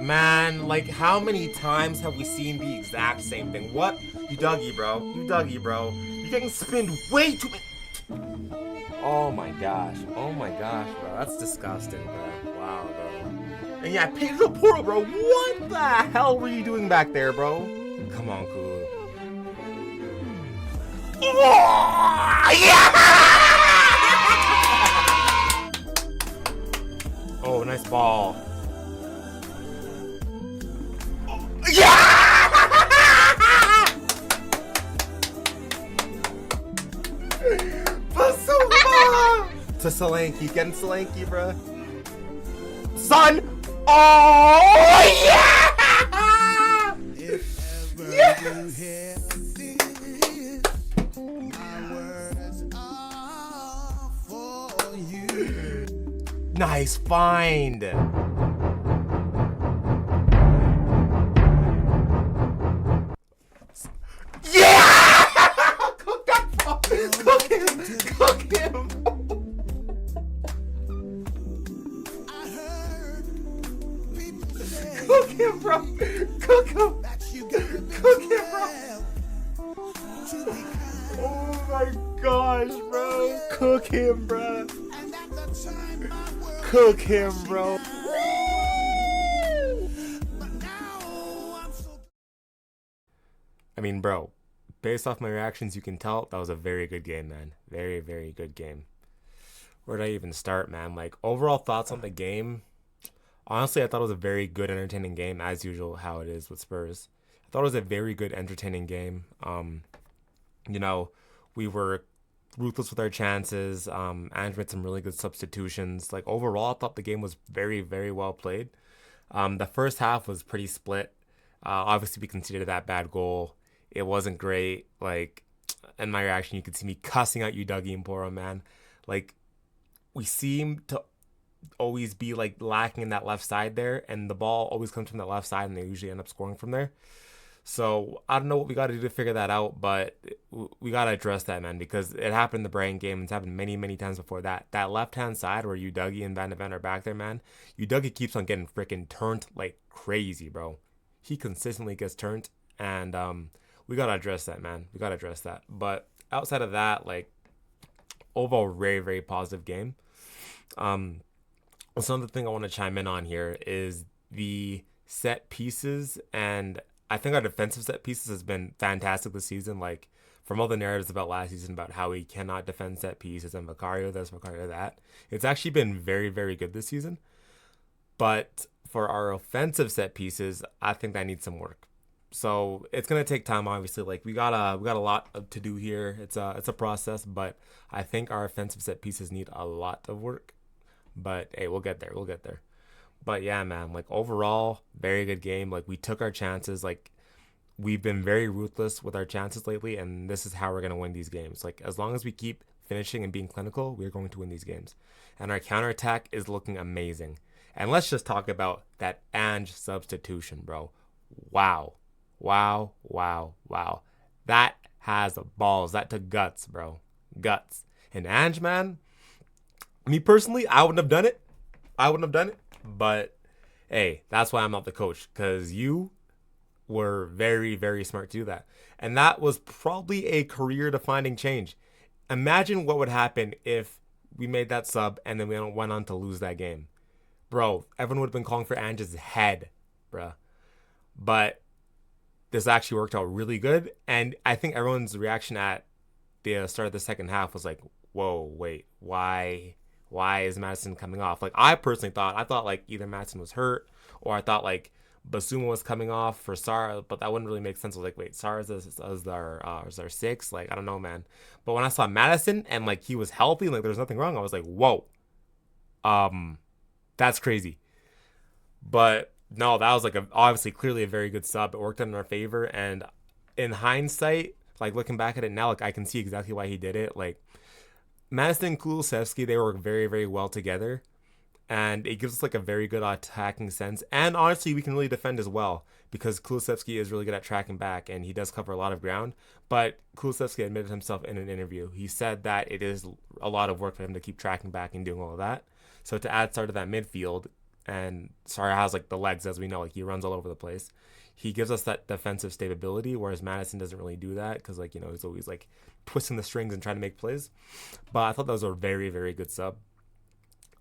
Man, like how many times have we seen the exact same thing? What? You Dougie, bro. You Dougie, bro. You're getting spinned way too many. Oh my gosh, bro. That's disgusting, bro. Wow, bro. And yeah, Pedro Portal, bro. What the hell were you doing back there, bro? Come on, cool. Oh, yeah! Oh, nice ball. Yeah! Basuma! To Solanke, getting Solanke, bruh. Son! Oh, yeah! Yes! Nice find! Yeah! Cook that ball! Cook him! Cook him! Cook him, bro! Cook him! Cook him, bro! Oh my gosh, bro! Cook him, bro! Cook him, bro! I mean, bro, based off my reactions, you can tell that was a very good game, man. Very, very good game. Where did I even start, man? Like, overall thoughts on the game. Honestly, I thought it was a very good, entertaining game, as usual, how it is with Spurs. I thought it was a very good, entertaining game. You know, we were ruthless with our chances. Ange made some really good substitutions. Like, overall, I thought the game was very, very well played. The first half was pretty split. Obviously, we conceded that bad goal. It wasn't great. Like, in my reaction, you could see me cussing out you, Dougie and Poro, man. Like, we seem to always be like lacking in that left side there, and the ball always comes from that left side, and they usually end up scoring from there. So I don't know what we got to do to figure that out, but we got to address that, man, because it happened in the Brighton game. It's happened many, many times before that. That left-hand side where you Dougie and Van de Ven are back there, man. You Dougie keeps on getting freaking turned like crazy, bro. He consistently gets turned, and we got to address that, man. We got to address that. But outside of that, like, overall, very, very positive game. Another thing I want to chime in on here is the set pieces, and I think our defensive set pieces has been fantastic this season. Like, from all the narratives about last season about how we cannot defend set pieces and Vicario this, Vicario that, it's actually been very, very good this season. But for our offensive set pieces, I think that needs some work. So it's gonna take time, obviously. Like, we got a lot to do here. It's a process, but I think our offensive set pieces need a lot of work. But hey, we'll get there. We'll get there. But yeah, man, like, overall, very good game. Like, we took our chances. Like, we've been very ruthless with our chances lately, and this is how we're going to win these games. Like, as long as we keep finishing and being clinical, we're going to win these games. And our counterattack is looking amazing. And let's just talk about that Ange substitution, bro. Wow. Wow, wow, wow. That has balls. That took guts, bro. Guts. And Ange, man, me personally, I wouldn't have done it. But hey, that's why I'm not the coach, because you were very, very smart to do that. And that was probably a career-defining change. Imagine what would happen if we made that sub and then we went on to lose that game. Bro, everyone would have been calling for Ange's head, bruh. But this actually worked out really good. And I think everyone's reaction at the start of the second half was like, whoa, wait, why is Madison coming off? Like, I personally thought like either Madison was hurt, or I thought like Basuma was coming off for Sar, but that wouldn't really make sense. I was like, wait, Sar is our six? Like, I don't know, man. But when I saw Madison and like he was healthy and like there was nothing wrong, I was like, whoa, that's crazy. But no, that was like obviously clearly a very good sub. It worked out in our favor, and in hindsight, like looking back at it now, like I can see exactly why he did it. Like, Madison and Kulusevski, they work very, very well together. and it gives us like a very good attacking sense. And honestly, we can really defend as well because Kulusevski is really good at tracking back and he does cover a lot of ground. But Kulusevski admitted himself in an interview. He said that it is a lot of work for him to keep tracking back and doing all of that. So to add Sarr to that midfield, and Sarr has like the legs, as we know, like he runs all over the place. He gives us that defensive stability, whereas Madison doesn't really do that because, like, you know, he's always like twisting the strings and trying to make plays. But I thought that was a very, very good sub.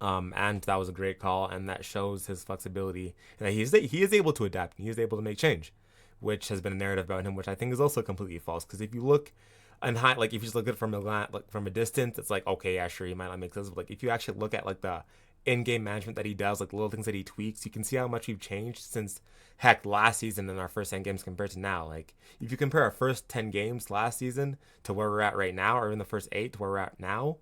And that was a great call, and that shows his flexibility. And he is able to adapt, and he is able to make change, which has been a narrative about him, which I think is also completely false. Because if you look and high, like if you just look at it from a distance, it's like, okay, yeah, sure, he might not make sense. But like if you actually look at like the in-game management that he does, like the little things that he tweaks, you can see how much we've changed since heck last season in our first 10 games compared to now. Like if you compare our first 10 games last season to where we're at right now, or in the first 8 to where we're at now,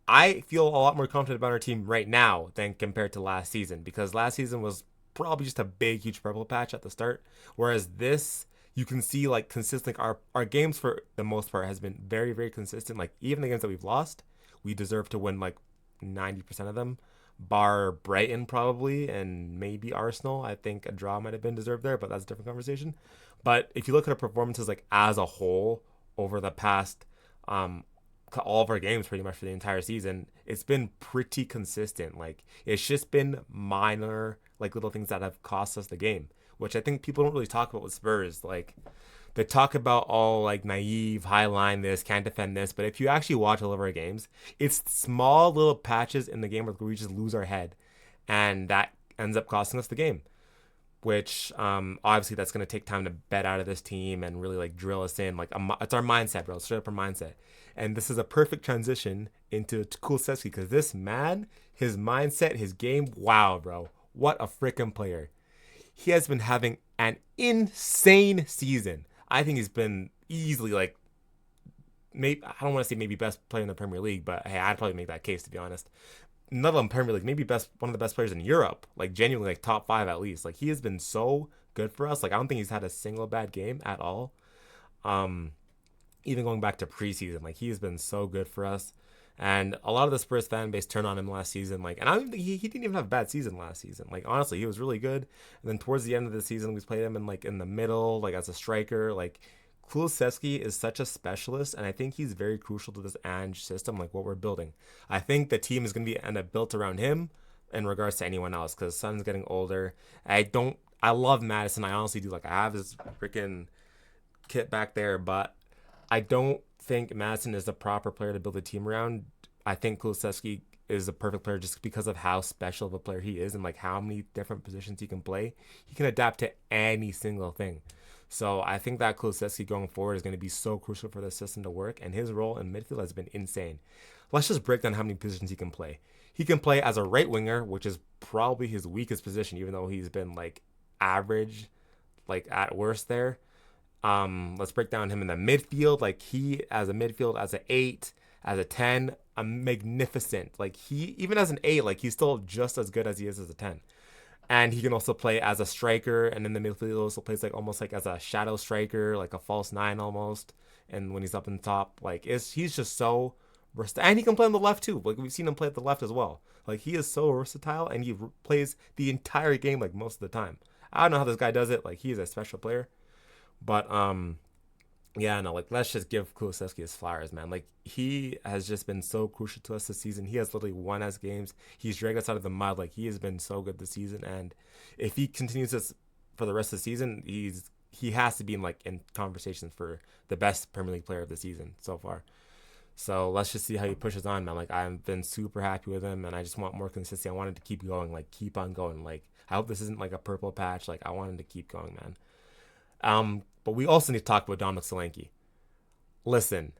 I feel a lot more confident about our team right now than compared to last season, because last season was probably just a big, huge purple patch at the start. Whereas this, you can see like consistent. Our games for the most part has been very, very consistent. Like even the games that we've lost, we deserve to win like 90% of them, bar Brighton probably and maybe Arsenal. I think a draw might have been deserved there, but that's a different conversation. But if you look at our performances like as a whole over the past all of our games pretty much for the entire season, it's been pretty consistent. Like it's just been minor like little things that have cost us the game, which I think people don't really talk about with Spurs. Like they talk about all like naive, high line this, can't defend this, but if you actually watch all of our games, it's small little patches in the game where we just lose our head, and that ends up costing us the game. Which obviously that's going to take time to bet out of this team and really like drill us in. Like it's our mindset, bro. It's straight up our mindset. And this is a perfect transition into Kulusevski, because this man, his mindset, his game, wow, bro. What a freaking player. He has been having an insane season. I think he's been easily like, maybe I don't want to say maybe best player in the Premier League, but hey, I'd probably make that case, to be honest. Not on Premier League, maybe one of the best players in Europe, like genuinely like top 5 at least. Like he has been so good for us. Like I don't think he's had a single bad game at all. Even going back to preseason, like he has been so good for us. And a lot of the Spurs fan base turned on him last season. Like, and I don't think he didn't even have a bad season last season. Like honestly, he was really good. And then towards the end of the season, we played him in the middle, like as a striker. Like Kulusevski is such a specialist, and I think he's very crucial to this Ange system, like what we're building. I think the team is going to be end up built around him in regards to anyone else, because Son's getting older. I love Madison. I honestly do. Like I have his freaking kit back there, but I don't think Madison is the proper player to build a team around. I think Kulusevski is a perfect player just because of how special of a player he is and like how many different positions he can play. He can adapt to any single thing. So I think that Kulusevski going forward is going to be so crucial for the system to work, and his role in midfield has been insane. Let's just break down how many positions he can play. He can play as a right winger, which is probably his weakest position, even though he's been like average, like at worst there. Let's break down him in the midfield. Like he as a midfield, as an 8, as a 10, a magnificent. Like he even as an 8, like he's still just as good as he is as a 10. And he can also play as a striker, and in the midfield he also plays like almost like as a shadow striker, like a false 9 almost. And when he's up in the top, like he's just so versatile. And he can play on the left too. Like we've seen him play at the left as well. Like he is so versatile, and he plays the entire game like most of the time. I don't know how this guy does it. Like he is a special player. But yeah, no, like let's just give Kulusevski his flowers, man. Like he has just been so crucial to us this season. He has literally won us games. He's dragged us out of the mud. Like he has been so good this season, and if he continues this for the rest of the season, he has to be in conversations for the best Premier League player of the season so far. So let's just see how he pushes on, man. Like I've been super happy with him, and I just want more consistency. I wanted to keep going, like keep on going. Like I hope this isn't like a purple patch. Like I wanted to keep going, man. But we also need to talk about Dominic Solanke. Listen,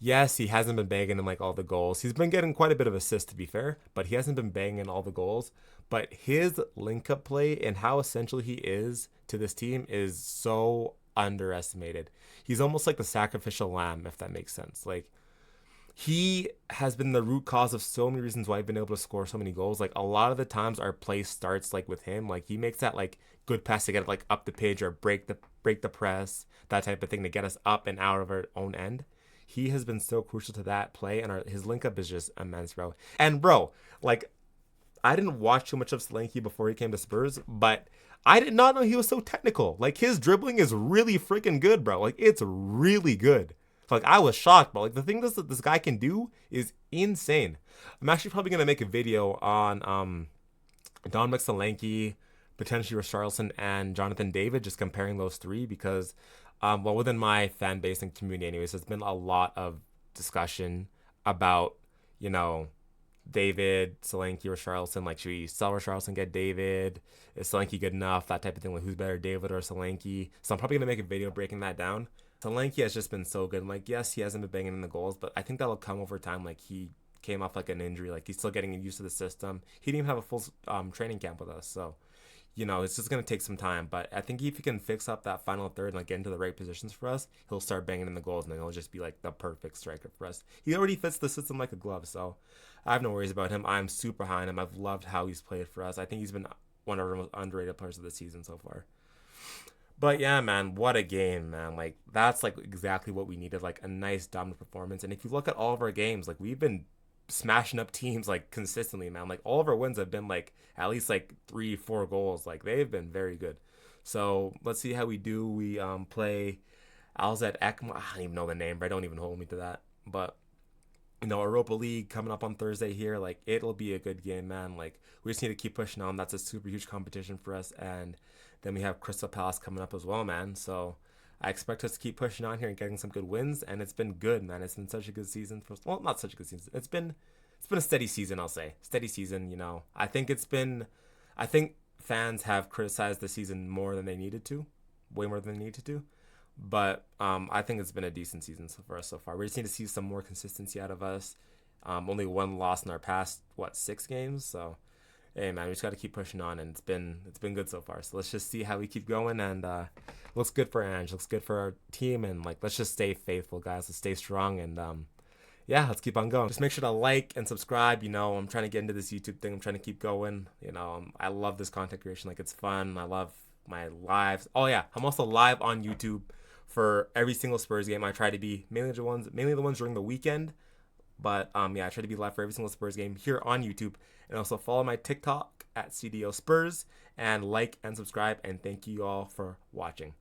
yes, he hasn't been banging in like all the goals. He's been getting quite a bit of assists, to be fair, but he hasn't been banging in all the goals. But his link-up play and how essential he is to this team is so underestimated. He's almost like the sacrificial lamb, if that makes sense. Like he has been the root cause of so many reasons why I've been able to score so many goals. Like a lot of the times our play starts like with him. Like he makes that like good pass to get it like up the pitch or break the press, that type of thing to get us up and out of our own end. He has been so crucial to that play, and his link up is just immense, bro. And bro, like I didn't watch too much of Solanke before he came to Spurs, but I did not know he was so technical. Like, his dribbling is really freaking good, bro. Like, it's really good. Like, I was shocked, but like the thing that this guy can do is insane. I'm actually probably gonna make a video on Dominic Solanke, potentially Richarlison, and Jonathan David, just comparing those three because, well, within my fan base and community, anyways, there's been a lot of discussion about, you know, David, Solanke, Richarlison. Like, should we sell Richarlison, get David? Is Solanke good enough? That type of thing. Like, who's better, David or Solanke? So I'm probably gonna make a video breaking that down. Solanke has just been so good. Like, yes, he hasn't been banging in the goals, but I think that'll come over time. Like, he came off like an injury. Like, he's still getting used to the system. He didn't even have a full training camp with us, so it's just gonna take some time. But I think if he can fix up that final third and like get into the right positions for us, he'll start banging in the goals, and then he'll just be like the perfect striker for us. He already fits the system like a glove, so I have no worries about him. I'm super high on him. I've loved how he's played for us. I think he's been one of our most underrated players of the season so far. But yeah, man, what a game, man. Like, that's like exactly what we needed, like a nice dominant performance. And if you look at all of our games, like we've been smashing up teams like consistently, man. Like all of our wins have been like at least like 3-4 goals. Like they've been very good. So let's see how we do. We play Alzad Ekma. I don't even know the name, right? Don't even hold me to that. But Europa League coming up on Thursday here. Like, it'll be a good game, man. Like, we just need to keep pushing on. That's a super huge competition for us. And then we have Crystal Palace coming up as well, man. So I expect us to keep pushing on here and getting some good wins. And it's been good, man. It's been such a good season. Well, not such a good season. It's been a steady season, I'll say. Steady season, I think fans have criticized the season more than they needed to. Way more than they needed to. But I think it's been a decent season for us so far. We just need to see some more consistency out of us. Only one loss in our past 6 games. So, hey man, we just got to keep pushing on, and it's been good so far. So let's just see how we keep going, and looks good for Ange, looks good for our team, and like let's just stay faithful, guys. Let's stay strong, and yeah, let's keep on going. Just make sure to like and subscribe. I'm trying to get into this YouTube thing. I'm trying to keep going. I love this content creation. Like, it's fun. I love my lives. Oh yeah, I'm also live on YouTube for every single Spurs game. I try to be mainly the ones during the weekend, but yeah, I try to be live for every single Spurs game here on YouTube, and also follow my TikTok at CDO Spurs, and like and subscribe, and thank you all for watching.